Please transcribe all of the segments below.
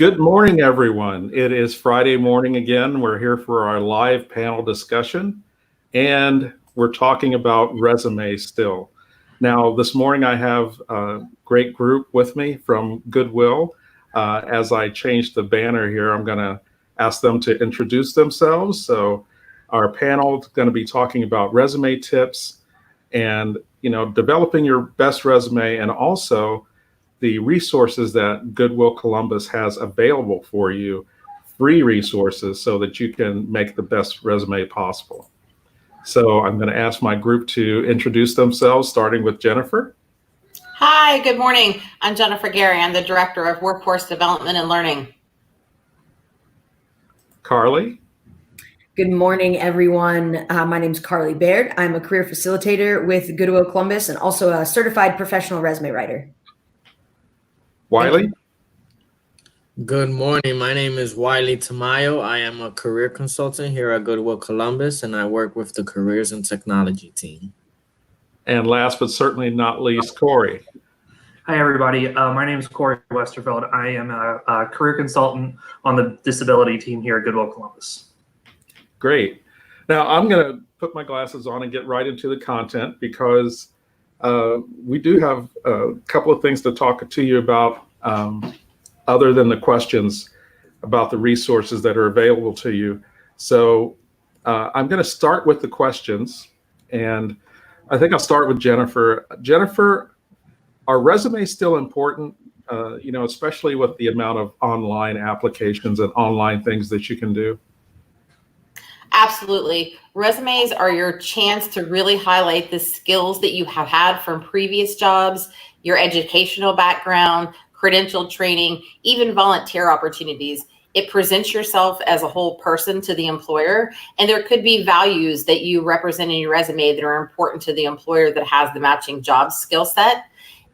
Good morning, everyone. It is Friday morning again. We're here for our live panel discussion, and we're talking about resumes still. Now, this morning I have a great group with me from Goodwill. As I change the banner here, I'm going to ask them to introduce themselves. So our panel is going to be talking about resume tips and, developing your best resume, and also the resources that Goodwill Columbus has available for you, free resources, so that you can make the best resume possible. So I'm going to ask my group to introduce themselves, starting with Jennifer. Hi, good morning. I'm Jennifer Gary. I'm the Director of Workforce Development and Learning. Carly. Good morning, everyone. My name is Carly Baird. I'm a career facilitator with Goodwill Columbus and also a certified professional resume writer. Wiley. Good morning. My name is Wiley Tamayo. I am a career consultant here at Goodwill Columbus, and I work with the Careers and Technology team. And last but certainly not least, Corey. Hi, everybody. My name is Corey Westerfeld. I am a career consultant on the disability team here at Goodwill Columbus. Great. Now I'm going to put my glasses on and get right into the content, because we do have a couple of things to talk to you about, other than the questions about the resources that are available to you. So I'm going to start with the questions, and I think I'll start with Jennifer. Jennifer, are resumes still important, especially with the amount of online applications and online things that you can do? Absolutely. Resumes are your chance to really highlight the skills that you have had from previous jobs, your educational background, credential training, even volunteer opportunities. It presents yourself as a whole person to the employer, and there could be values that you represent in your resume that are important to the employer that has the matching job skill set.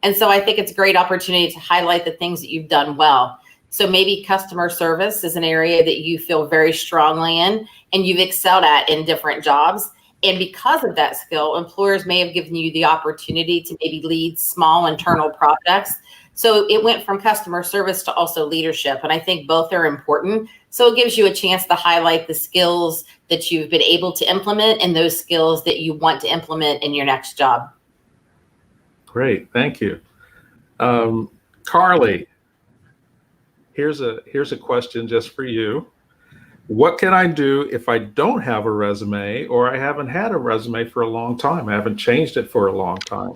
And so I think it's a great opportunity to highlight the things that you've done well. So maybe customer service is an area that you feel very strongly in and you've excelled at in different jobs. And because of that skill, employers may have given you the opportunity to maybe lead small internal projects. So it went from customer service to also leadership. And I think both are important. So it gives you a chance to highlight the skills that you've been able to implement and those skills that you want to implement in your next job. Great, thank you. Carly, here's a question just for you. What can I do if I don't have a resume, or I haven't had a resume for a long time? I haven't changed it for a long time.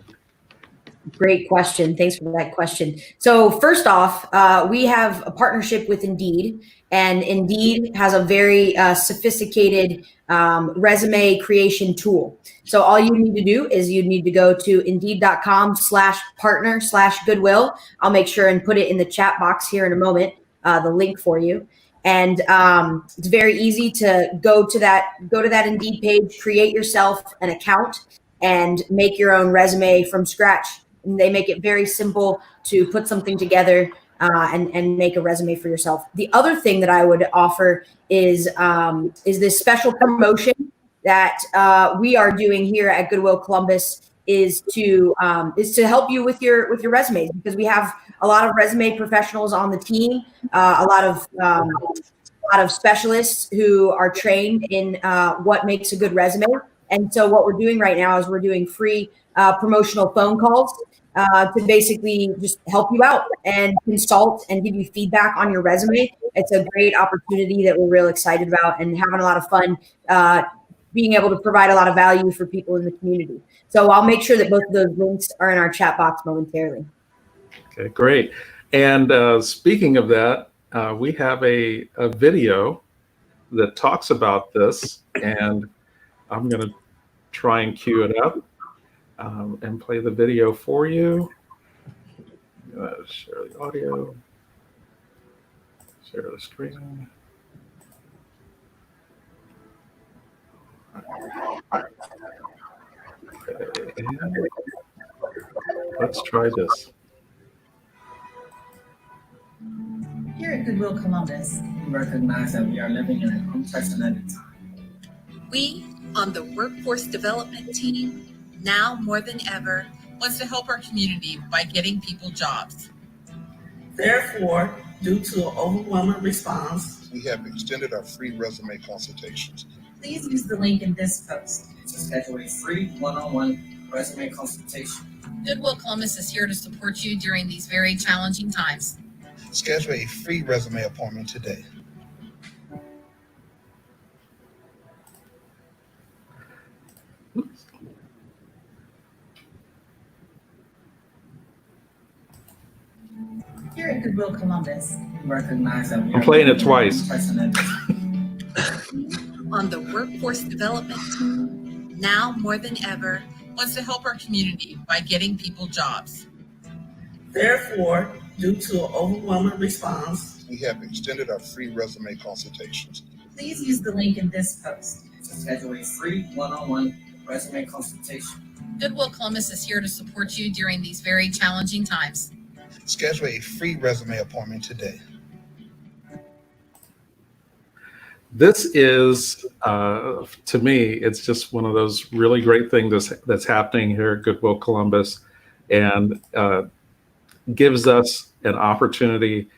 Great question. Thanks for that question. So first off, we have a partnership with Indeed, and Indeed has a very sophisticated resume creation tool. So all you need to do is you need to go to indeed.com/partner/Goodwill. I'll make sure and put it in the chat box here in a moment, the link for you. And it's very easy to go to that Indeed page, create yourself an account, and make your own resume from scratch. And they make it very simple to put something together and make a resume for yourself. The other thing that I would offer is this special promotion that we are doing here at Goodwill Columbus is to help you with your resumes, because we have a lot of resume professionals on the team, a lot of specialists who are trained in what makes a good resume. And so what we're doing right now is we're doing free promotional phone calls to basically just help you out and consult and give you feedback on your resume. It's a great opportunity that we're real excited about and having a lot of fun being able to provide a lot of value for people in the community. So I'll make sure that both of those links are in our chat box momentarily. Okay, great. And speaking of that, we have a video that talks about this, and I'm going to try and cue it up and play the video for you. Share the audio, share the screen. Okay. Let's try this. Here at Goodwill Columbus, we recognize that we are living in an unprecedented time. We on the workforce development team, now more than ever, wants to help our community by getting people jobs. Therefore, due to an overwhelming response, we have extended our free resume consultations. please use the link in this post to schedule a free one-on-one resume consultation. Goodwill Columbus is here to support you during these very challenging times. Schedule a free resume appointment today. Here at Goodwill Columbus, we recognize that we I'm are playing it living in twice. unprecedented On the workforce development team, now more than ever, wants to help our community by getting people jobs. Therefore, due to an overwhelming response, We have extended our free resume consultations. please use the link in this post to schedule a free one-on-one resume consultation. Goodwill Columbus is here to support you during these very challenging times. Schedule a free resume appointment today. This is, to me, it's just one of those really great things that's happening here at Goodwill Columbus, and gives us an opportunity,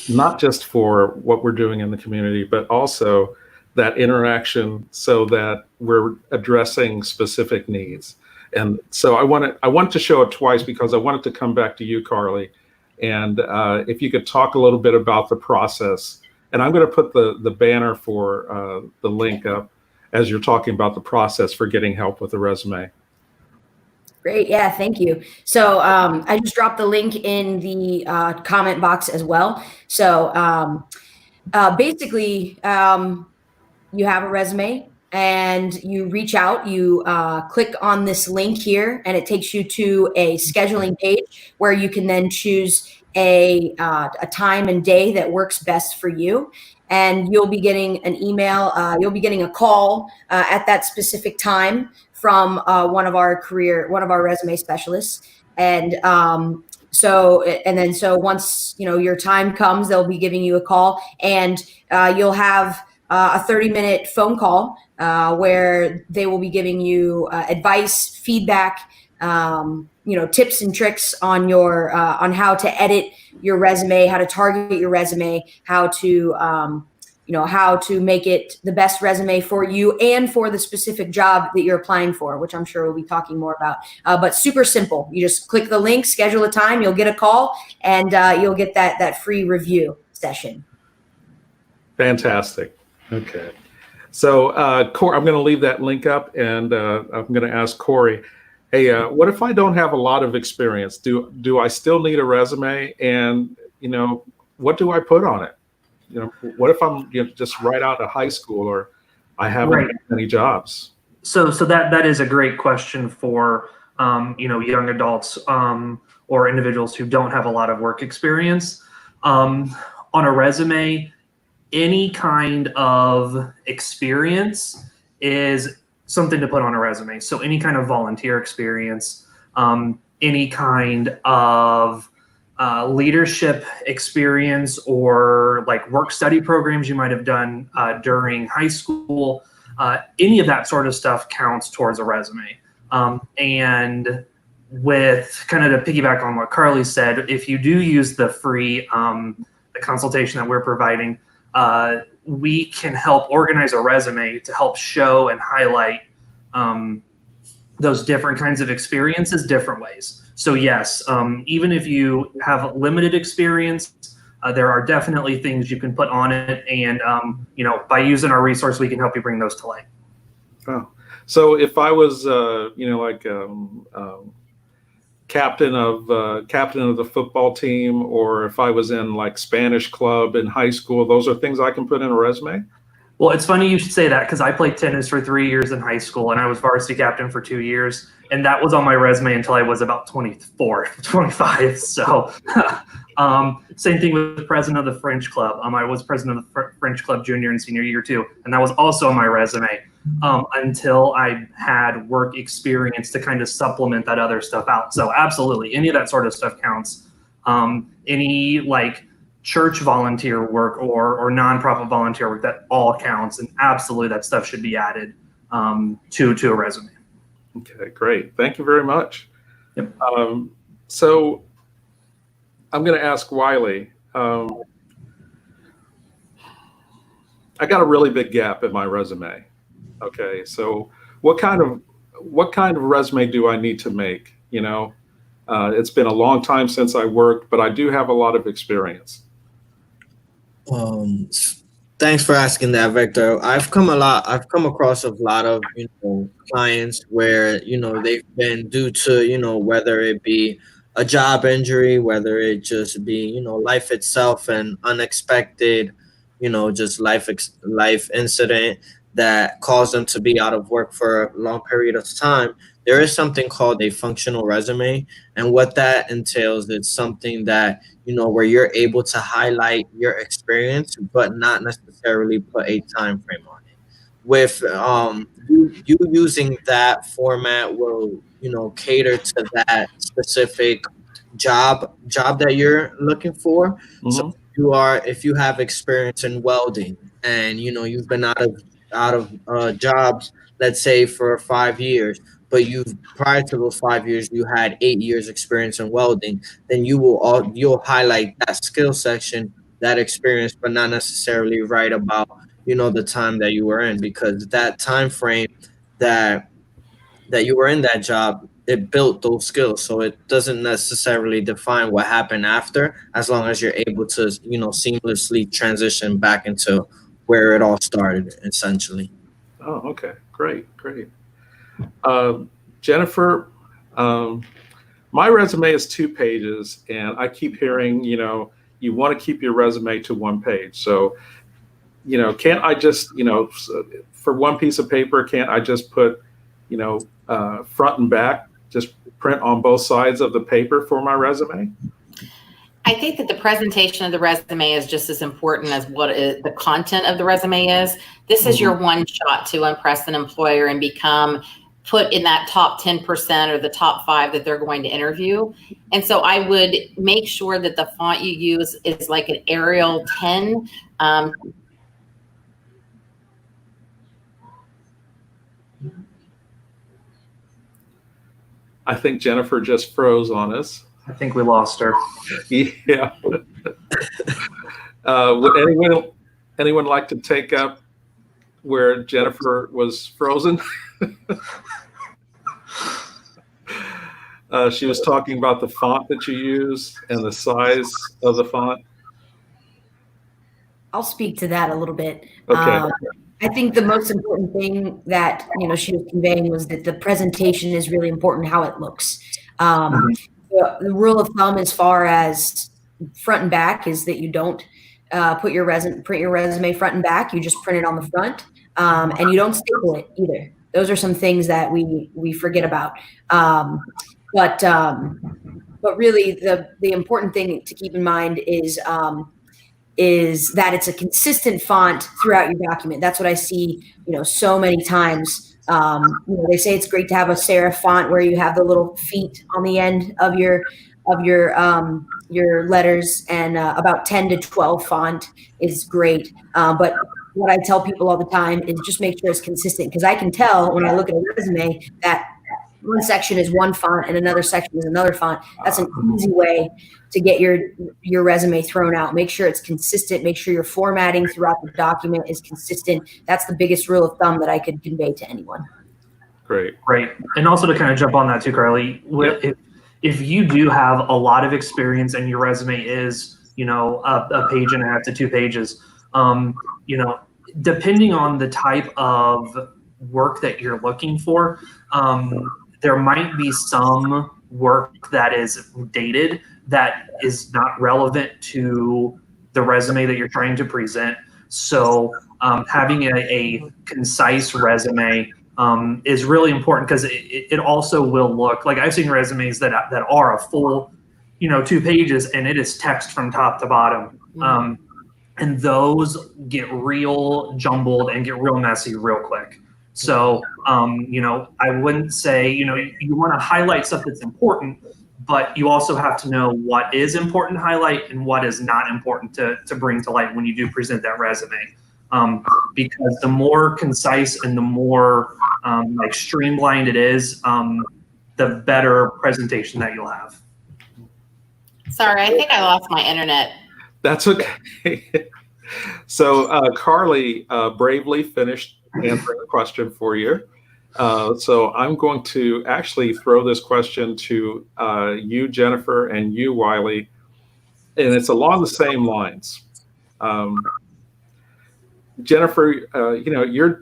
not just for what we're doing in the community, but also that interaction so that we're addressing specific needs. And so I want to show it twice because I wanted to come back to you, Carly, and if you could talk a little bit about the process. And I'm going to put the banner for the link up as you're talking about the process for getting help with the resume. Great. Yeah, thank you. So I just dropped the link in the comment box as well. So basically, you have a resume and you reach out, you click on this link here, and it takes you to a scheduling page where you can then choose a time and day that works best for you. And you'll be getting an email, you'll be getting a call at that specific time from one of our resume specialists. And so once your time comes, they'll be giving you a call, and you'll have a 30-minute phone call where they will be giving you advice, feedback, tips and tricks on on how to edit your resume, how to target your resume, how to make it the best resume for you and for the specific job that you're applying for, which I'm sure we'll be talking more about. But super simple. You just click the link, schedule a time, you'll get a call, and you'll get that free review session. Fantastic. Okay. So Corey, I'm going to leave that link up, and I'm going to ask Corey, hey, what if I don't have a lot of experience? Do I still need a resume? And, what do I put on it? What if I'm just right out of high school, or I haven't had any jobs? So that is a great question for young adults or individuals who don't have a lot of work experience. On a resume, any kind of experience is something to put on a resume. So any kind of volunteer experience, any kind of leadership experience, or like work study programs you might have done during high school, any of that sort of stuff counts towards a resume. And with kind of to piggyback on what Carly said, if you do use the free the consultation that we're providing, we can help organize a resume to help show and highlight those different kinds of experiences different ways. So yes, even if you have limited experience, there are definitely things you can put on it, and by using our resource, we can help you bring those to light. Oh, so if I was, captain of the football team, or if I was in like Spanish club in high school, those are things I can put in a resume? Well, it's funny you should say that, because I played tennis for 3 years in high school, and I was varsity captain for 2 years, and that was on my resume until I was about 24, 25. So same thing with the president of the French club. I was president of the French club junior and senior year too, and that was also on my resume until I had work experience to kind of supplement that other stuff out. So absolutely, any of that sort of stuff counts. Any like church volunteer work or nonprofit volunteer work, that all counts, and absolutely that stuff should be added to a resume. Okay, great. Thank you very much. Yep. So I'm going to ask Wiley, I got a really big gap in my resume. Okay, so what kind of resume do I need to make? You know, it's been a long time since I worked, but I do have a lot of experience. Um, Thanks for asking that, Victor. I've come across a lot of, clients where, they've been due to, whether it be a job injury, whether it just be, life itself, and unexpected, just life incident that caused them to be out of work for a long period of time. There is something called a functional resume. And what that entails is something that, where you're able to highlight your experience, but not necessarily put a time frame on it. With you using that format will, cater to that specific job that you're looking for. So Mhm. if you have experience in welding, and you've been out of jobs, let's say for 5 years, but prior to those 5 years you had 8 years experience in welding, then you'll highlight that skill section, that experience, but not necessarily write about the time that you were in, because that time frame that you were in that job, it built those skills. So it doesn't necessarily define what happened after, as long as you're able to seamlessly transition back into where it all started, essentially. Oh, okay, great, great. Jennifer, um, my resume is 2 pages, and I keep hearing, you want to keep your resume to 1 page. So, can't I just, for one piece of paper, can't I just put, front and back, just print on both sides of the paper for my resume? I think that the presentation of the resume is just as important as what the content of the resume is. This is your one shot to impress an employer and become put in that top 10% or the top 5 that they're going to interview. And so I would make sure that the font you use is like an Arial 10. I think Jennifer just froze on us. I think we lost her. Yeah. Would anyone like to take up where Jennifer was frozen? She was talking about the font that you use and the size of the font. I'll speak to that a little bit. Okay. I think the most important thing that she was conveying was that the presentation is really important, how it looks. The rule of thumb as far as front and back is that you don't print your resume front and back. You just print it on the front, and you don't staple it either. Those are some things that we forget about. But really, the important thing to keep in mind is that it's a consistent font throughout your document. That's what I see, so many times. They say it's great to have a serif font where you have the little feet on the end of your letters, and about 10 to 12 font is great. But what I tell people all the time is just make sure it's consistent, because I can tell when I look at a resume that one section is one font and another section is another font. That's an easy way to get your resume thrown out. Make sure it's consistent. Make sure your formatting throughout the document is consistent. That's the biggest rule of thumb that I could convey to anyone. Great. And also to kind of jump on that too, Carly, if you do have a lot of experience and your resume is, a page and a half to 2 pages, depending on the type of work that you're looking for, there might be some work that is dated that is not relevant to the resume that you're trying to present. So having a concise resume is really important, because it also will look like, I've seen resumes that are a full 2 pages and it is text from top to bottom. And those get real jumbled and get real messy real quick. So, I wouldn't say, you want to highlight stuff that's important, but you also have to know what is important to highlight and what is not important to bring to light when you do present that resume. Because the more concise and the more streamlined it is, the better presentation that you'll have. Sorry, I think I lost my internet. That's okay. So Carly bravely finished answering the question for you. So I'm going to actually throw this question to you, Jennifer, and you, Wiley, and it's along the same lines. Jennifer,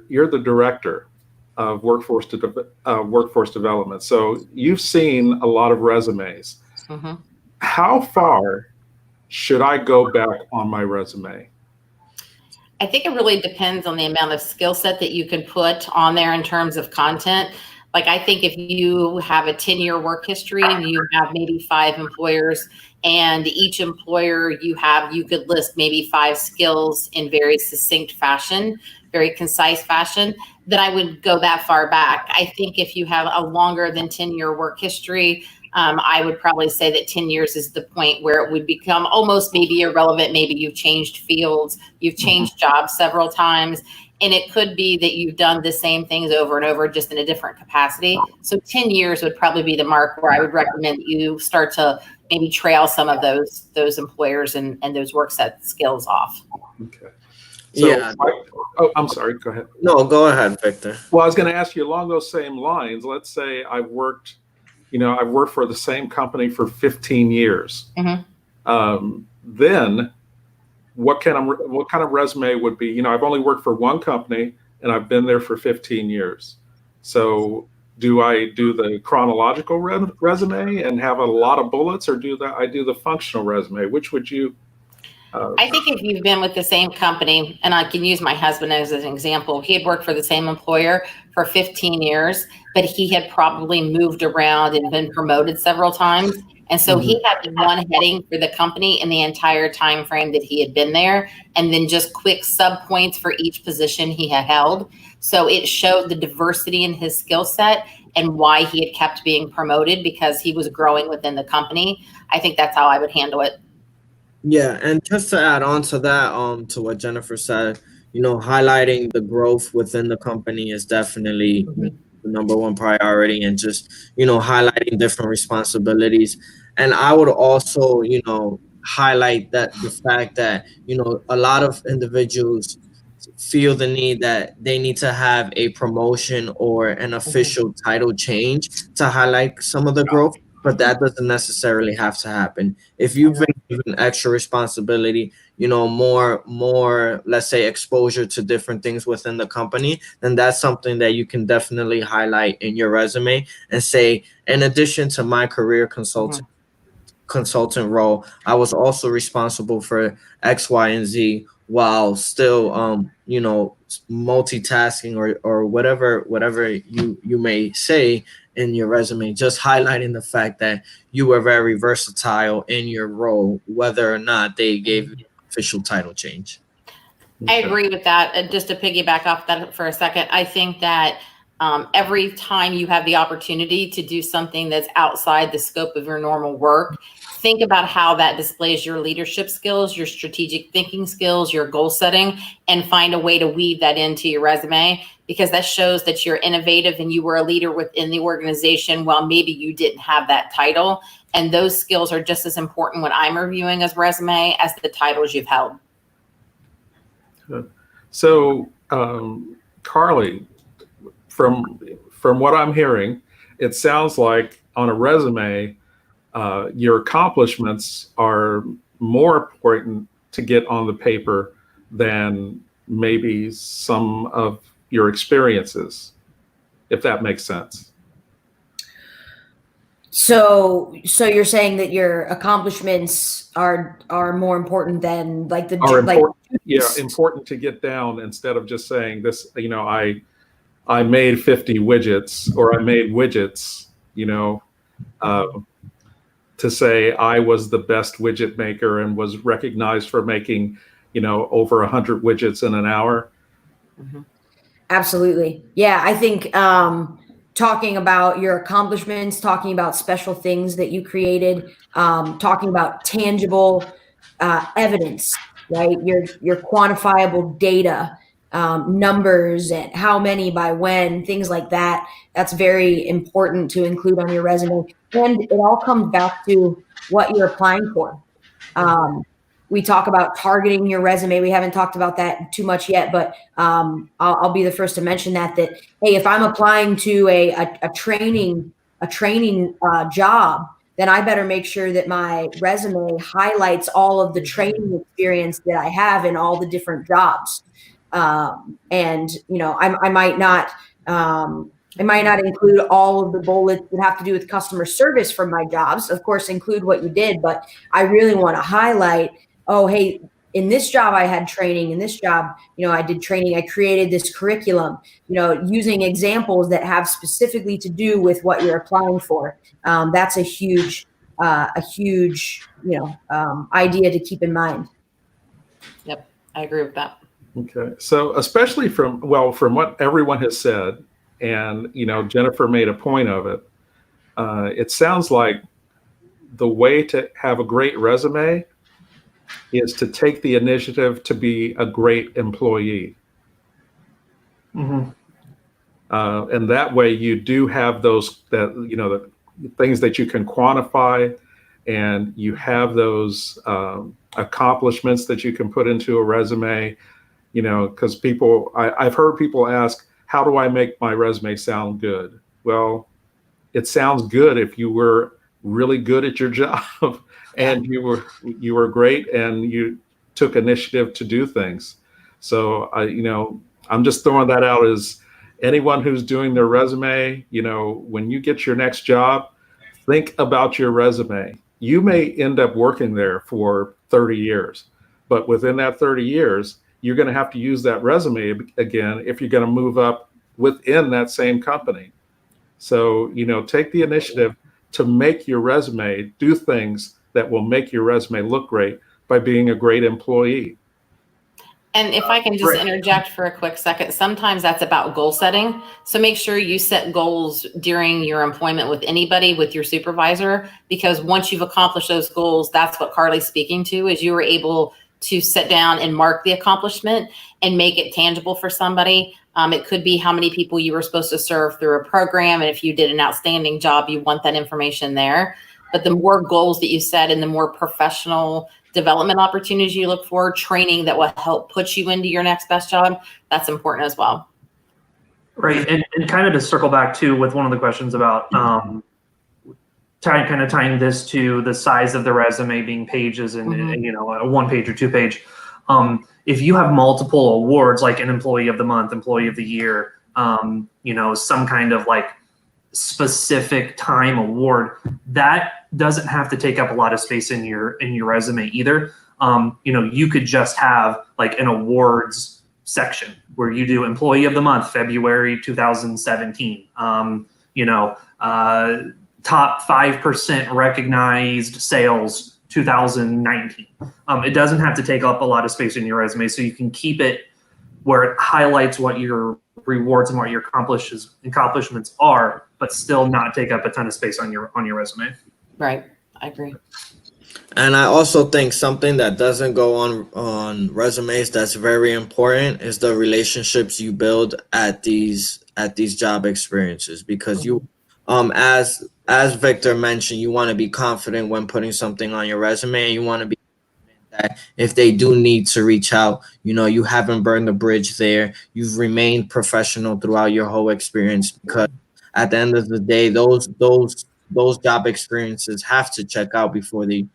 you're the director of workforce development, so you've seen a lot of resumes. Mm-hmm. How far should I go back on my resume? I think it really depends on the amount of skill set that you can put on there in terms of content. Like, I think if you have a 10-year work history and you have maybe 5 employers, and each employer you could list maybe 5 skills in very succinct fashion, very concise fashion, then I would go that far back. I think if you have a longer than 10-year work history, I would probably say that 10 years is the point where it would become almost maybe irrelevant. Maybe you've changed fields, you've changed jobs several times, and it could be that you've done the same things over and over, just in a different capacity. So 10 years would probably be the mark where I would recommend that you start to maybe trail some of those employers and those work set skills off. Okay. So, Yeah. I'm sorry. Go ahead. No, go ahead, Victor. Well, I was going to ask you along those same lines. Let's say I've worked for the same company for 15 years. Mm-hmm. Then what kind of resume would be, I've only worked for one company and I've been there for 15 years. So do I do the chronological resume and have a lot of bullets, or do the functional resume? Which would you? I think if you've been with the same company, and I can use my husband as an example, he had worked for the same employer for 15 years, but he had probably moved around and been promoted several times. And so he had one heading for the company in the entire time frame that he had been there, and then just quick sub points for each position he had held. So it showed the diversity in his skill set and why he had kept being promoted, because he was growing within the company. I think that's how I would handle it. Yeah, and just to add on to that, to what Jennifer said, highlighting the growth within the company is definitely the number one priority, and just, highlighting different responsibilities. And I would also, highlight that the fact that, a lot of individuals feel the need that they need to have a promotion or an official title change to highlight some of the growth, but that doesn't necessarily have to happen. If you've been given extra responsibility, more, let's say, exposure to different things within the company, then that's something that you can definitely highlight in your resume and say, in addition to my career consultant role, I was also responsible for X, Y, and Z, while still multitasking or whatever you may say in your resume, just highlighting the fact that you were very versatile in your role, whether or not they gave you an official title change. I agree with that. And just to piggyback off that for a second, I think that every time you have the opportunity to do something that's outside the scope of your normal work, think about how that displays your leadership skills, your strategic thinking skills, your goal setting, and find a way to weave that into your resume, because that shows that you're innovative and you were a leader within the organization while maybe you didn't have that title. And those skills are just as important when I'm reviewing a resume as the titles you've held. So, Carly, from what I'm hearing, it sounds like on a resume, your accomplishments are more important to get on the paper than maybe some of your experiences, if that makes sense. So you're saying that your accomplishments are more important than like the important to get down, instead of just saying this, I made 50 widgets, or I made widgets, to say I was the best widget maker and was recognized for making, over 100 widgets in an hour. Absolutely. Yeah. I think, talking about your accomplishments, talking about special things that you created, talking about tangible, evidence, right? Your quantifiable data, numbers, and how many by when, things like that. That's very important to include on your resume. And it all comes back to what you're applying for. we talk about targeting your resume. We haven't talked about that too much yet, but I'll be the first to mention that hey, if I'm applying to a training job, then I better make sure that my resume highlights all of the training experience that I have in all the different jobs. And I might not include all of the bullets that have to do with customer service from my jobs. Of course, include what you did, but I really want to highlight, oh, hey, in this job, I had training. In this job, I did training. I created this curriculum, using examples that have specifically to do with what you're applying for. That's a huge idea to keep in mind. Yep, I agree with that. Okay, so especially from what everyone has said, and Jennifer made a point of it. It sounds like the way to have a great resume is to take the initiative to be a great employee. Mm-hmm. And that way you do have the things that you can quantify, and you have those accomplishments that you can put into a resume, because I've heard people ask, how do I make my resume sound good? Well, it sounds good if you were really good at your job and you were great and you took initiative to do things. So I'm just throwing that out as anyone who's doing their resume, when you get your next job, think about your resume. You may end up working there for 30 years, but within that 30 years, you're going to have to use that resume again if you're going to move up within that same company. So, take the initiative to make your resume do things that will make your resume look great by being a great employee. And if I can just interject for a quick second, sometimes that's about goal setting. So make sure you set goals during your employment with anybody, with your supervisor, because once you've accomplished those goals, that's what Carly's speaking to, is you were able to sit down and mark the accomplishment and make it tangible for somebody. It could be how many people you were supposed to serve through a program. And if you did an outstanding job, you want that information there. But the more goals that you set and the more professional development opportunities you look for, training that will help put you into your next best job, that's important as well. Right. And kind of to circle back to with one of the questions about tying this to the size of the resume being pages and, and a 1 page or 2 page. If you have multiple awards, like an employee of the month, employee of the year, some kind of like specific time award, that doesn't have to take up a lot of space in your resume either. You could just have like an awards section where you do employee of the month, February 2017, top 5% recognized sales 2019. It doesn't have to take up a lot of space in your resume, so you can keep it where it highlights what your rewards and what your accomplishments are, but still not take up a ton of space on your resume. Right, I agree. And I also think something that doesn't go on resumes that's very important is the relationships you build at these job experiences, because you as Victor mentioned, you want to be confident when putting something on your resume, and you want to be that if they do need to reach out, you haven't burned the bridge there. You've remained professional throughout your whole experience, because at the end of the day, those job experiences have to check out before you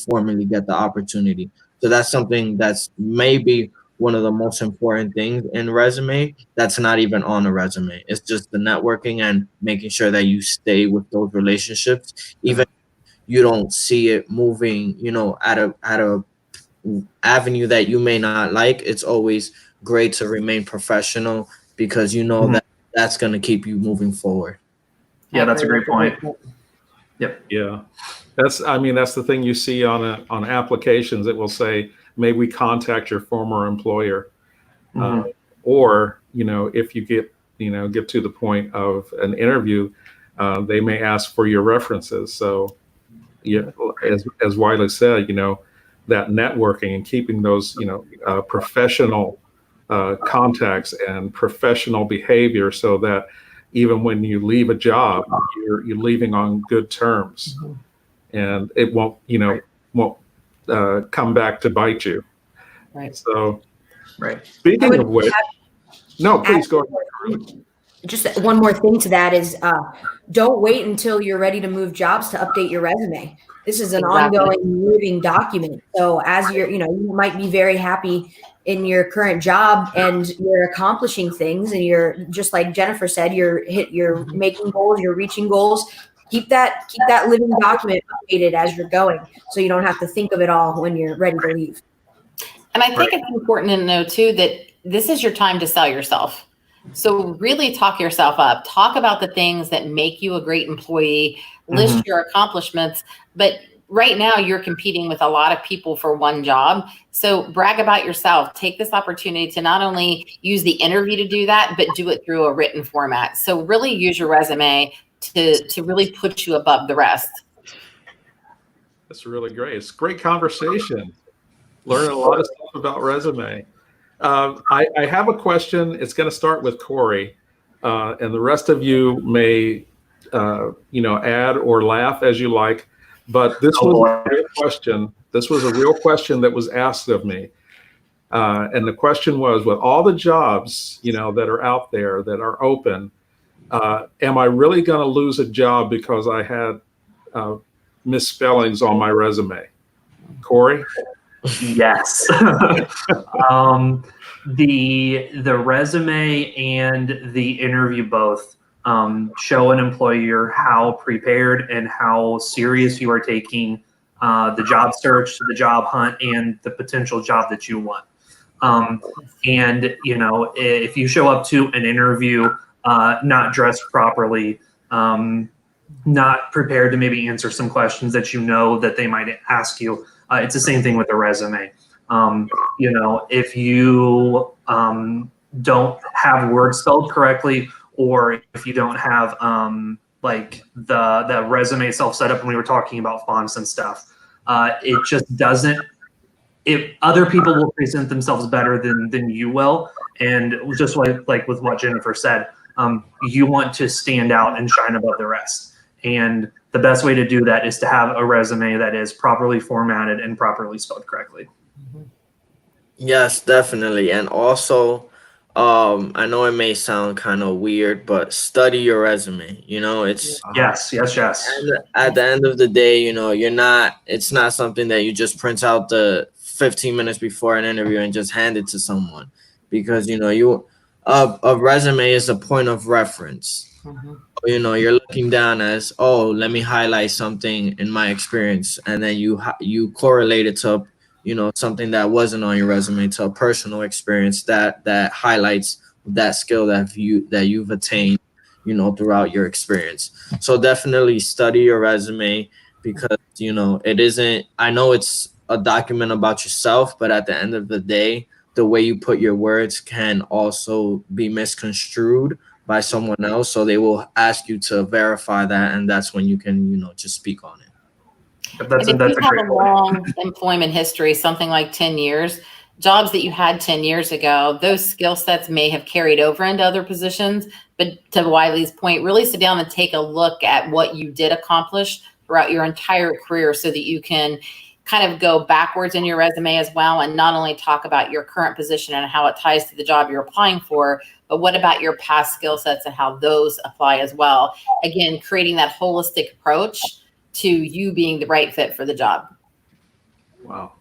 formally get the opportunity. So that's something that's maybe one of the most important things in resume that's not even on a resume. It's just the networking and making sure that you stay with those relationships, even if you don't see it moving, at a avenue that you may not like. It's always great to remain professional, because that that's going to keep you moving forward. Yeah, that's a great point. Yep. Yeah, that's the thing you see on applications. It will say, may we contact your former employer, or if you get to the point of an interview, they may ask for your references. So as Wiley said, that networking and keeping those professional contacts and professional behavior, so that even when you leave a job, you're leaving on good terms, and it won't come back to bite you. Right. So, Right. speaking of which, no, please go ahead. Just one more thing to that is don't wait until you're ready to move jobs to update your resume. This is an Exactly. ongoing living document. So as you might be very happy in your current job and you're accomplishing things and you're just like Jennifer said, you're making goals, you're reaching goals. Keep that living document updated as you're going so you don't have to think of it all when you're ready to leave. And I think it's important to know too that this is your time to sell yourself. So really talk yourself up. Talk about the things that make you a great employee. List your accomplishments. But right now you're competing with a lot of people for one job. So brag about yourself. Take this opportunity to not only use the interview to do that, but do it through a written format. So really use your resume to really put you above the rest. That's really great. It's a great conversation. Learning a lot of stuff about resume. I have a question. It's going to start with Corey, and the rest of you may, add or laugh as you like. But this was a real question. This was a real question that was asked of me, and the question was: with all the jobs, that are out there that are open, am I really going to lose a job because I had misspellings on my resume? Corey? Yes. The resume and the interview both show an employer how prepared and how serious you are taking the job search, the job hunt, and the potential job that you want. And if you show up to an interview not dressed properly, not prepared to maybe answer some questions that that they might ask you, it's the same thing with the resume. If you don't have words spelled correctly, or if you don't have like the resume itself set up, when we were talking about fonts and stuff, it just doesn't. If other people will present themselves better than you will, and just like with what Jennifer said, you want to stand out and shine above the rest. And the best way to do that is to have a resume that is properly formatted and properly spelled correctly. Yes, definitely. And also, I know it may sound kind of weird, but study your resume. It's Yes. and at the end of the day, it's not something that you just print out the 15 minutes before an interview and just hand it to someone, because a resume is a point of reference. You're looking down as, oh, let me highlight something in my experience, and then you correlate it to something that wasn't on your resume, to a personal experience that highlights that skill that you've attained throughout your experience. So definitely study your resume, because it isn't, I know it's a document about yourself, but at the end of the day, the way you put your words can also be misconstrued by someone else, so they will ask you to verify that, and that's when you can just speak on it. That's and a if you have great a point. long employment history, something like 10 years, jobs that you had 10 years ago, those skill sets may have carried over into other positions. But to Wiley's point, really sit down and take a look at what you did accomplish throughout your entire career, so that you can kind of go backwards in your resume as well, and not only talk about your current position and how it ties to the job you're applying for, but what about your past skill sets and how those apply as well. Again, creating that holistic approach to you being the right fit for the job. Wow.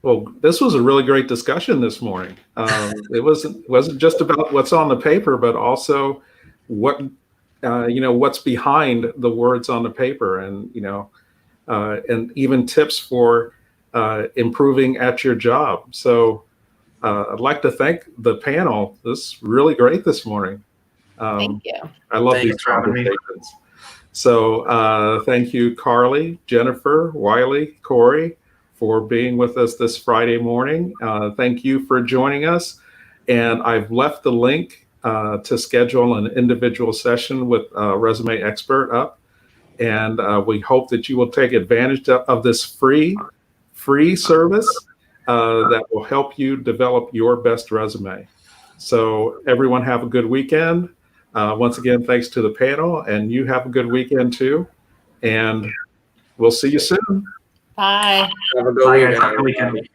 Well, this was a really great discussion this morning. It wasn't just about what's on the paper, but also what's behind the words on the paper, and and even tips for improving at your job. So I'd like to thank the panel. This is really great this morning. Thank you. I love Thanks these for having me. conversations. So thank you, Carly, Jennifer, Wiley, Corey, for being with us this Friday morning. Thank you for joining us. And I've left the link to schedule an individual session with a resume expert up. And we hope that you will take advantage of this free service that will help you develop your best resume. So everyone have a good weekend. Once again, thanks to the panel, and you have a good weekend too. And we'll see you soon. Bye. Have a good Bye, weekend. guys. Have a good weekend. everybody.